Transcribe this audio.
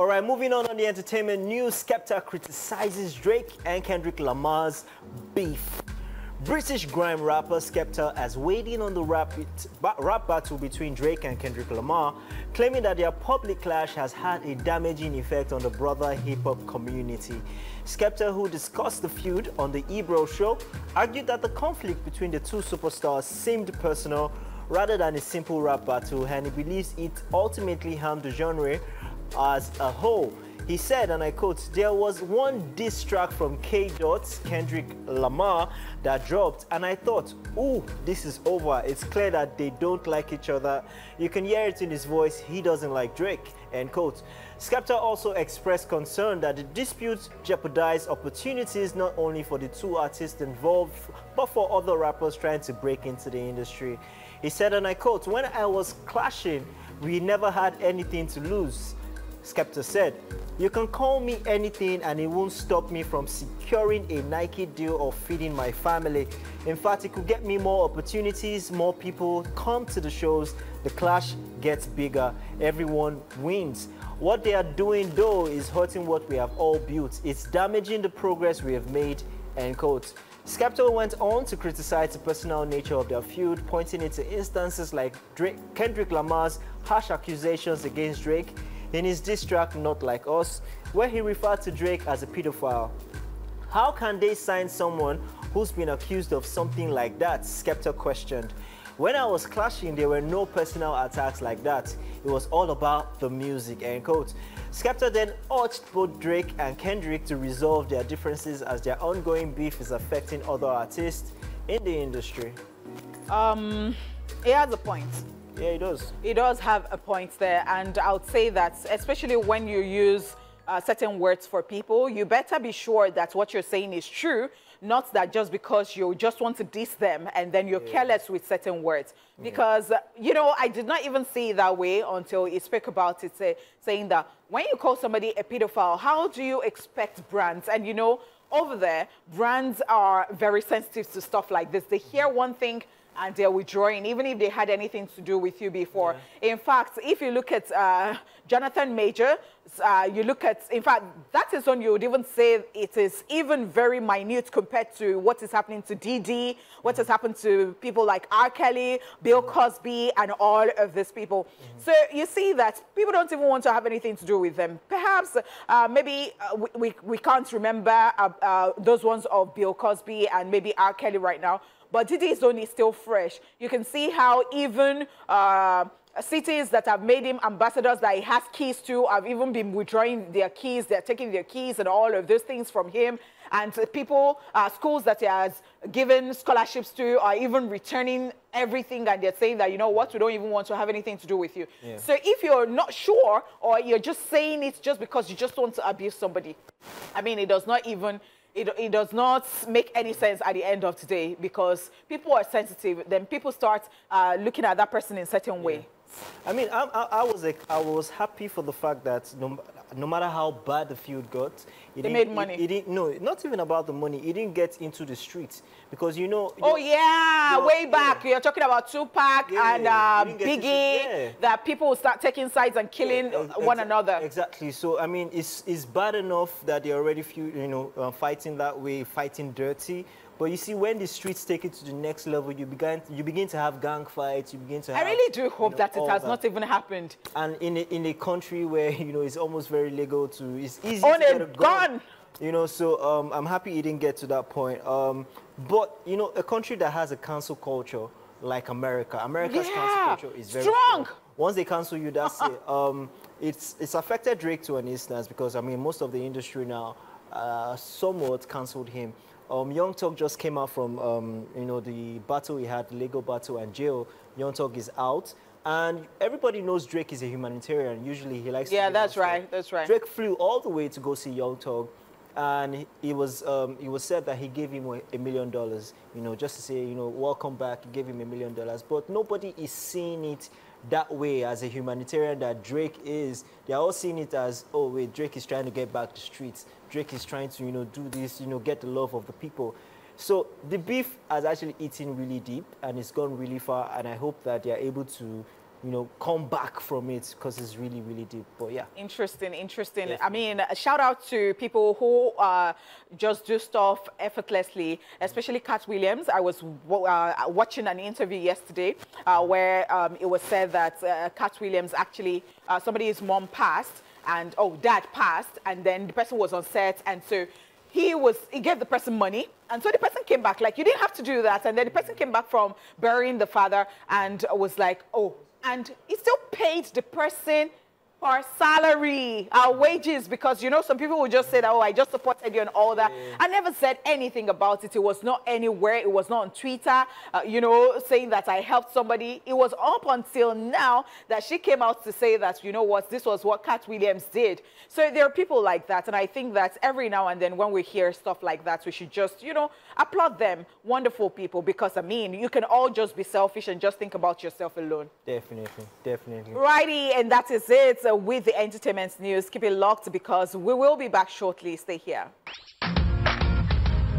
All right, moving on the entertainment news, Skepta criticizes Drake and Kendrick Lamar's beef. British grime rapper Skepta has weighed in on the rap battle between Drake and Kendrick Lamar, claiming that their public clash has had a damaging effect on the broader hip-hop community. Skepta, who discussed the feud on the Ebro show, argued that the conflict between the two superstars seemed personal rather than a simple rap battle, and he believes it ultimately harmed the genre as a whole. He said, and I quote, "There was one diss track from Kendrick Lamar that dropped, and I thought, ooh, this is over. It's clear that they don't like each other. You can hear it in his voice. He doesn't like Drake," end quote. Skepta also expressed concern that the dispute jeopardized opportunities not only for the two artists involved, but for other rappers trying to break into the industry. He said, and I quote, "When I was clashing, we never had anything to lose." Skepta said, "You can call me anything and it won't stop me from securing a Nike deal or feeding my family. In fact, it could get me more opportunities, more people come to the shows, the clash gets bigger, everyone wins. What they are doing though is hurting what we have all built. It's damaging the progress we have made," end quote. Skepta went on to criticize the personal nature of their feud, pointing it to instances like Kendrick Lamar's harsh accusations against Drake in his diss track Not Like Us, where he referred to Drake as a pedophile. How can they sign someone who's been accused of something like that? Skepta questioned. "When I was clashing, there were no personal attacks like that. It was all about the music," end quote. Skepta then urged both Drake and Kendrick to resolve their differences as their ongoing beef is affecting other artists in the industry. He has a point. Yeah, he does. He does have a point there, and I would say that especially when you use certain words for people, you better be sure that what you're saying is true, not that just because you just want to diss them and then you're careless with certain words. Because, you know, I did not even see it that way until he spoke about it, saying that when you call somebody a pedophile, how do you expect brands? And, you know, over there, brands are very sensitive to stuff like this. They hear one thing and they're withdrawing, even if they had anything to do with you before. In fact, if you look at Jonathan Major, you look at, in fact, that is when you would even say it is even very minute compared to what is happening to Didi, what has happened to people like R. Kelly, Bill Cosby, and all of these people. So you see that people don't even want to have anything to do with them. Perhaps, maybe we can't remember those ones of Bill Cosby and maybe R. Kelly right now, but Didi's own is still fresh. You can see how even cities that have made him ambassadors that he has keys to have even been withdrawing their keys. They're taking their keys and all of those things from him. And people, schools that he has given scholarships to are even returning everything, and they're saying that, you know what, we don't even want to have anything to do with you. So if you're not sure, or you're just saying it just because you just want to abuse somebody, I mean, it does not even... It does not make any sense at the end of the day, because people are sensitive. Then people start looking at that person in a certain way. I mean, I was happy for the fact that no matter how bad the feud got, they made money. It didn't, no, not even about the money. It didn't get into the streets because, you know. Oh yeah, way back. You're talking about Tupac and Biggie. That people will start taking sides and killing one another. Exactly. So I mean, it's bad enough that they're already fighting that way, fighting dirty. But you see, when the streets take it to the next level, you begin to have gang fights. You begin to have, I really do hope that it has not even happened. And in a country where, you know, it's almost very legal to, it's easy to get a gun. You know, so I'm happy it didn't get to that point. But you know, a country that has a cancel culture like America's cancel culture is very strong. Once they cancel you, that's it. It's affected Drake to an instance because I mean, most of the industry now somewhat cancelled him. Young Thug just came out from, you know, the battle he had, the legal battle and jail. Young Thug is out. And everybody knows Drake is a humanitarian. Usually he likes to... Yeah, that's right. That's right. Drake flew all the way to go see Young Thug. And it was said that he gave him $1 million, you know, just to say, you know, welcome back. He gave him $1 million. But nobody is seeing it that way as a humanitarian that Drake is. They're all seeing it as, oh, wait, Drake is trying to get back to streets. Drake is trying to, you know, do this, you know, get the love of the people. So the beef has actually eaten really deep and it's gone really far. And I hope that they're able to you know, come back from it because it's really, really deep. But yeah. Interesting, interesting. Definitely. I mean, a shout out to people who just do stuff effortlessly, especially Cat Williams. I was watching an interview yesterday where it was said that Cat Williams actually, somebody's mom passed and, dad passed, and then the person was on set, and so he gave the person money, and so the person came back like, you didn't have to do that, and then the person came back from burying the father and was like, and he still paid the person for salary, wages, because, you know, some people would just say that, I just supported you and all that. Yeah. I never said anything about it. It was not anywhere. It was not on Twitter, you know, saying that I helped somebody. It was up until now that she came out to say that, you know what, this was what Cat Williams did. So there are people like that, and I think that every now and then when we hear stuff like that, we should just, you know, applaud them. Wonderful people, because, I mean, you can all just be selfish and just think about yourself alone. Definitely, definitely. Righty, and that is it with the entertainment news. Keep it locked because we will be back shortly. Stay here.